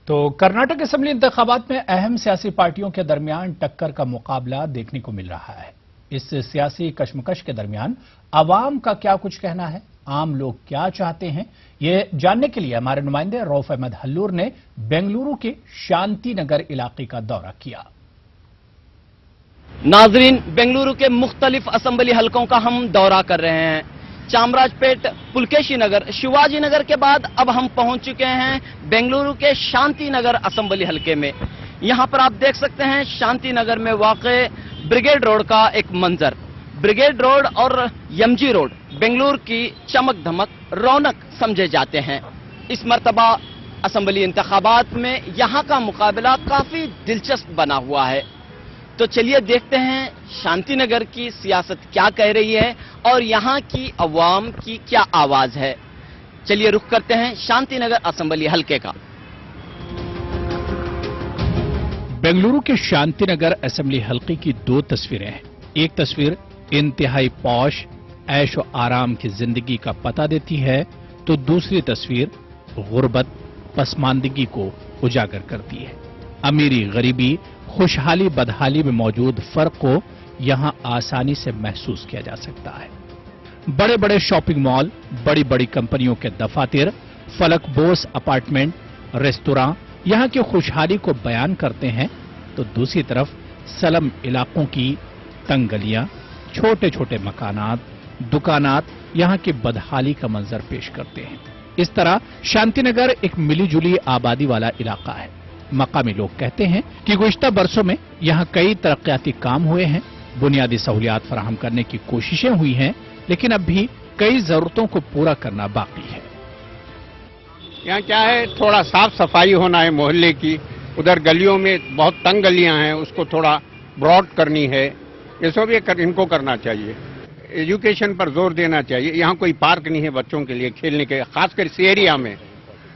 तो कर्नाटक असेंबली इंतखाबात में अहम सियासी पार्टियों के दरमियान टक्कर का मुकाबला देखने को मिल रहा है। इस सियासी कशमकश के दरमियान आवाम का क्या कुछ कहना है, आम लोग क्या चाहते हैं, ये जानने के लिए हमारे नुमाइंदे रऊफ अहमद हल्लूर ने बेंगलुरु के शांति नगर इलाके का दौरा किया। नाजरीन, बेंगलुरु के मुख्तलिफ असेंबली हलकों का हम दौरा कर रहे हैं। चामराजपेट, पुलकेशी नगर, शिवाजी नगर के बाद अब हम पहुंच चुके हैं बेंगलुरु के शांति नगर असेंबली हलके में। यहां पर आप देख सकते हैं शांति नगर में वाक़े ब्रिगेड रोड का एक मंजर। ब्रिगेड रोड और यमजी रोड बेंगलुरु की चमक धमक, रौनक समझे जाते हैं। इस मर्तबा असेंबली इंतखाबात में यहां का मुकाबला काफी दिलचस्प बना हुआ है। तो चलिए देखते हैं शांति नगर की सियासत क्या कह रही है और यहां की अवाम की क्या आवाज है। चलिए रुख करते हैं शांति नगर असेंबली हलके का। बेंगलुरु के शांति नगर असेंबली हलके की दो तस्वीरें हैं। एक तस्वीर इंतहाई पौश, ऐश और आराम की जिंदगी का पता देती है, तो दूसरी तस्वीर गुर्बत, पसमानदगी को उजागर करती है। अमीरी, गरीबी, खुशहाली, बदहाली में मौजूद फर्क को यहां आसानी से महसूस किया जा सकता है। बड़े बड़े शॉपिंग मॉल, बड़ी बड़ी कंपनियों के दफातर, फलक बोस अपार्टमेंट, रेस्तोरां यहां की खुशहाली को बयान करते हैं, तो दूसरी तरफ सलम इलाकों की तंग गलियां, छोटे छोटे मकानात, दुकानात यहां की बदहाली का मंजर पेश करते हैं। इस तरह शांतिनगर एक मिली जुली आबादी वाला इलाका है। मकामी लोग कहते हैं कि गुज़िश्ता बरसों में यहां कई तरक्याती काम हुए हैं, बुनियादी सहूलियात फराहम करने की कोशिशें हुई हैं, लेकिन अब भी कई जरूरतों को पूरा करना बाकी है। यहाँ क्या है, थोड़ा साफ सफाई होना है मोहल्ले की। उधर गलियों में बहुत तंग गलियां हैं, उसको थोड़ा ब्रॉड करनी है। ये सब इनको करना चाहिए। एजुकेशन पर जोर देना चाहिए। यहाँ कोई पार्क नहीं है बच्चों के लिए खेलने के, खासकर इस एरिया में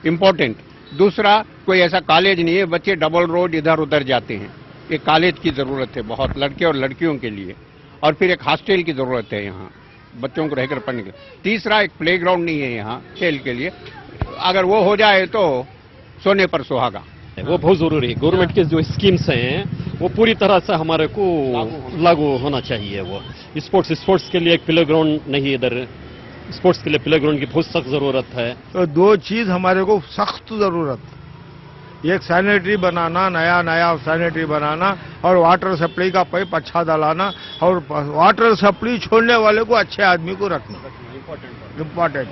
इम्पोर्टेंट। दूसरा, कोई ऐसा कॉलेज नहीं है, बच्चे डबल रोड इधर उधर जाते हैं। एक कॉलेज की जरूरत है बहुत, लड़के और लड़कियों के लिए। और फिर एक हॉस्टल की जरूरत है यहाँ बच्चों को रहकर पढ़ने के। तीसरा, एक प्लेग्राउंड नहीं है यहाँ खेल के लिए। अगर वो हो जाए तो सोने पर सुहागा। वो बहुत जरूरी है। गवर्नमेंट के जो स्कीम्स हैं वो पूरी तरह से हमारे को लागू होना चाहिए। वो स्पोर्ट्स के लिए एक प्ले ग्राउंड नहीं, इधर स्पोर्ट्स के लिए प्ले ग्राउंड की बहुत सख्त जरूरत है। तो दो चीज हमारे को सख्त जरूरत, एक सैनिटरी बनाना, नया सैनिटरी बनाना, और वाटर सप्लाई का पाइप अच्छा डालाना, और वाटर सप्लाई छोड़ने वाले को अच्छे आदमी को रखना इम्पोर्टेंट।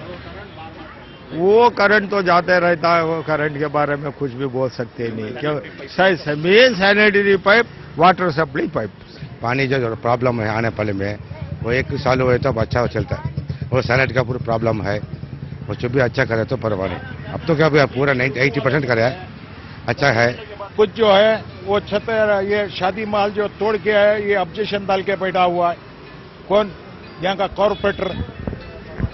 वो करंट तो जाते रहता है, वो करंट के बारे में कुछ भी बोल सकते नहीं। क्यों, main sanitary pipe, water supply pipe. पानी जो प्रॉब्लम है आने वाले में, वो 1 साल हुए तो अच्छा चलता है। वो सैनिटरी का पूरा प्रॉब्लम है, वो जो भी अच्छा करे तो परवाह नहीं। अब तो क्या पूरा 80% करे है, अच्छा है। कुछ जो है वो छत, ये शादी महल जो तोड़ के है, ये ऑब्जेक्शन डाल के बैठा हुआ है। कौन? यहाँ का कॉर्पोरेटर।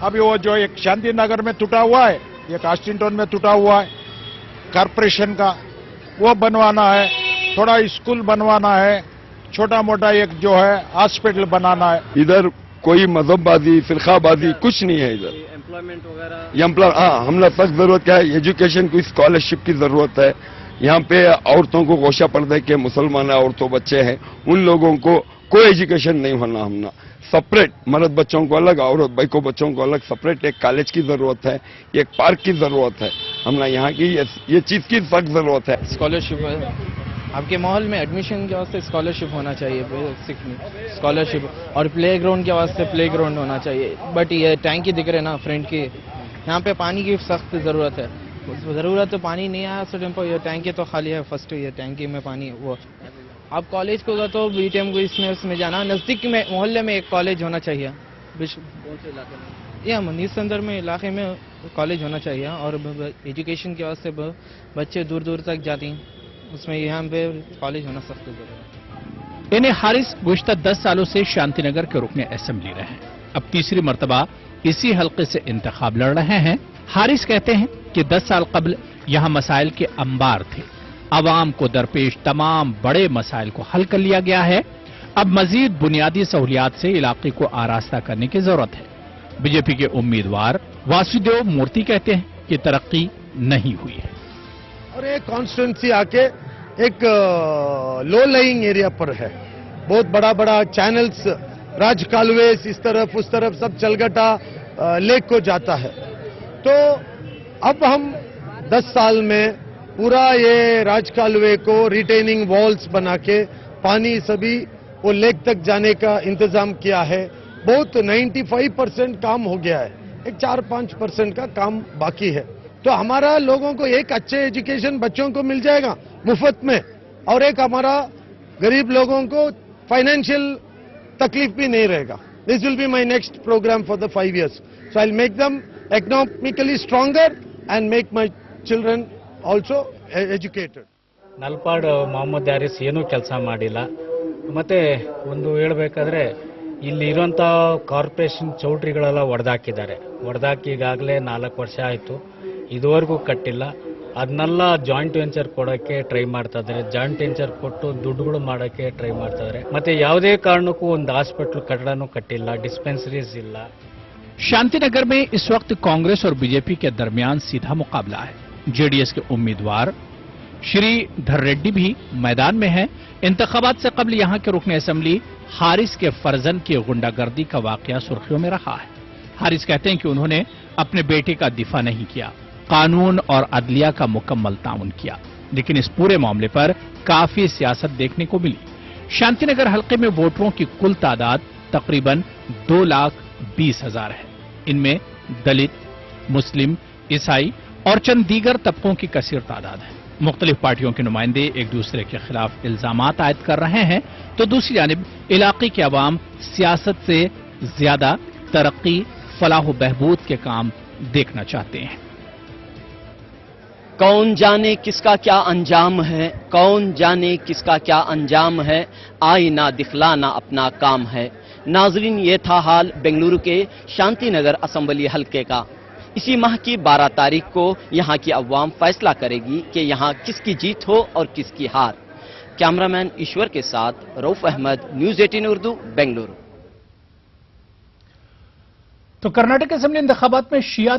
अभी वो जो एक शांति नगर में टूटा हुआ है, एक आस्टिनटन में टूटा हुआ है कॉर्पोरेशन का, वो बनवाना है। थोड़ा स्कूल बनवाना है, छोटा मोटा एक जो है हॉस्पिटल बनाना है। इधर कोई मजहबबाजी, फिरकाबाजी कुछ नहीं है। इधर एम्प्लॉयमेंट वगैरह, हाँ, हमला सख्त जरूरत क्या है, एजुकेशन की स्कॉलरशिप की जरूरत है। यहाँ पे औरतों को गोशा पर्दे के मुसलमान औरतों बच्चे हैं, उन लोगों को कोई एजुकेशन नहीं होना। हमने सेपरेट मर्द बच्चों को अलग, औरत बैको बच्चों को अलग सेपरेट एक कॉलेज की जरूरत है, एक पार्क की जरूरत है। हमने यहाँ की ये चीज की सख्त जरूरत है। स्कॉलरशिप है आपके माहौल में, एडमिशन के वास्ते स्कॉलरशिप होना चाहिए, बेसिकली स्कॉलरशिप, और प्ले ग्राउंड के वास्ते प्ले ग्राउंड होना चाहिए। बट ये टैंकी दिख रहे ना फ्रंट की, यहाँ पे पानी की सख्त ज़रूरत है। ज़रूरत तो पानी नहीं आया उस टाइम पर, ये टैंकी तो खाली है। फर्स्ट ये टैंकी में पानी, वो आप कॉलेज को तो बीटीएम को इसमें जाना, नज़दीक में मोहल्ले में एक कॉलेज होना चाहिए। कौन से इलाके में? या मनीष संदर में इलाके में कॉलेज होना चाहिए। और एजुकेशन के वास्ते बच्चे दूर दूर तक जाती हैं, उसमें यहाँ पे कॉलेज होना सख्त जरूरी है। इन्हें हारिस गुज़िश्ता 10 सालों से शांतिनगर के रुकने असेंबली रहे हैं। अब तीसरी मर्तबा इसी हल्के से इंतखाब लड़ रहे हैं। हारिस कहते हैं कि 10 साल कबल यहां मसाइल के अंबार थे। आवाम को दरपेश तमाम बड़े मसाइल को हल कर लिया गया है। अब मजीद बुनियादी सहूलियात से इलाके को आरास्ता करने की जरूरत है। बीजेपी के उम्मीदवार वासुदेव मूर्ति कहते हैं कि तरक्की नहीं हुई है। और एक कॉन्स्टिट्यूंसी आके एक लो लाइंग एरिया पर है, बहुत बड़ा बड़ा चैनल्स, राज कालवेस इस तरफ उस तरफ सब चलगटा लेक को जाता है। तो अब हम 10 साल में पूरा ये राज कालवे को रिटेनिंग वॉल्स बना के पानी सभी वो लेक तक जाने का इंतजाम किया है। बहुत 95% काम हो गया है, एक 4-5% का काम बाकी है। तो हमारा लोगों को एक अच्छे एजुकेशन बच्चों को मिल जाएगा मुफ्त में, और एक हमारा गरीब लोगों को फाइनेंशियल तकलीफ भी नहीं रहेगा। This will be my next programme for the 5 years. So I'll make them economically stronger and make my children also educated. Nalpad Mohammed Haris ಏನೂ ಕೆಲಸ ಮಾಡಿಲ್ಲ. ಮತ್ತೆ ಒಂದು ಹೇಳಬೇಕಾದ್ರೆ ಇಲ್ಲಿ ಇರುವಂಥ ಕಾರ್ಪೊರೇಷನ್ ಚೌಟ್ರಿಗಳೆಲ್ಲ ಒಡೆದಾಕಿದ್ದಾರೆ. ಒಡೆದಾಕಿ ಈಗಾಗಲೇ 4 ವರ್ಷ ಆಯಿತು, ಇದುವರೆಗೂ ಕಟ್ಟಿಲ್ಲ. ಅದನ್ನೆಲ್ಲ ಜಾಯಿಂಟ್ ವೆಂಚರ್ ಕೊಡೋಕ್ಕೆ ಟ್ರೈ ಮಾಡ್ತಾ ಇದ್ದಾರೆ. ಜಾಯಿಂಟ್ ವೆಂಚರ್ ಕೊಟ್ಟು ದುಡ್ಡುಗಳು ಮಾಡೋಕ್ಕೆ ಟ್ರೈ ಮಾಡ್ತಾ ಇದ್ದಾರೆ. ಮತ್ತೆ ಯಾವುದೇ ಕಾರಣಕ್ಕೂ ಒಂದು ಹಾಸ್ಪಿಟಲ್ ಕಟ್ಟಡನೂ ಕಟ್ಟಿಲ್ಲ, ಡಿಸ್ಪೆನ್ಸರೀಸ್ ಇಲ್ಲ. शांतिनगर में इस वक्त कांग्रेस और बीजेपी के दरमियान सीधा मुकाबला है। जेडीएस के उम्मीदवार श्री धर रेड्डी भी मैदान में हैं। इंतखाबात से कबल यहां के रुकन असेंबली हारिस के फर्जन की गुंडागर्दी का वाकया सुर्खियों में रहा है। हारिस कहते हैं कि उन्होंने अपने बेटे का दिफा नहीं किया, कानून और अदलिया का मुकम्मल ताउन किया, लेकिन इस पूरे मामले पर काफी सियासत देखने को मिली। शांतिनगर हल्के में वोटरों की कुल तादाद तकरीबन 2,20,000 है। इनमें दलित, मुस्लिम, ईसाई और चंद दीगर तबकों की कसीर तादाद है। मुख्तलिफ पार्टियों के नुमाइंदे एक दूसरे के खिलाफ इल्जामात आयद कर रहे हैं, तो दूसरी जानिब इलाके के अवाम सियासत से ज्यादा तरक्की, फलाह बहबूद के काम देखना चाहते हैं। कौन जाने किसका क्या अंजाम है, कौन जाने किसका क्या अंजाम है, आईना दिखलाना अपना काम है। नाजरीन, ये था हाल बेंगलुरु के शांतिनगर असेंबली हल्के का। इसी माह की 12 तारीख को यहां की अवाम फैसला करेगी कि यहां किसकी जीत हो और किसकी हार। कैमरामैन ईश्वर के साथ रऊफ अहमद, न्यूज 18 उर्दू, बेंगलुरु। तो कर्नाटक असेंबली इंतखाबात में शिया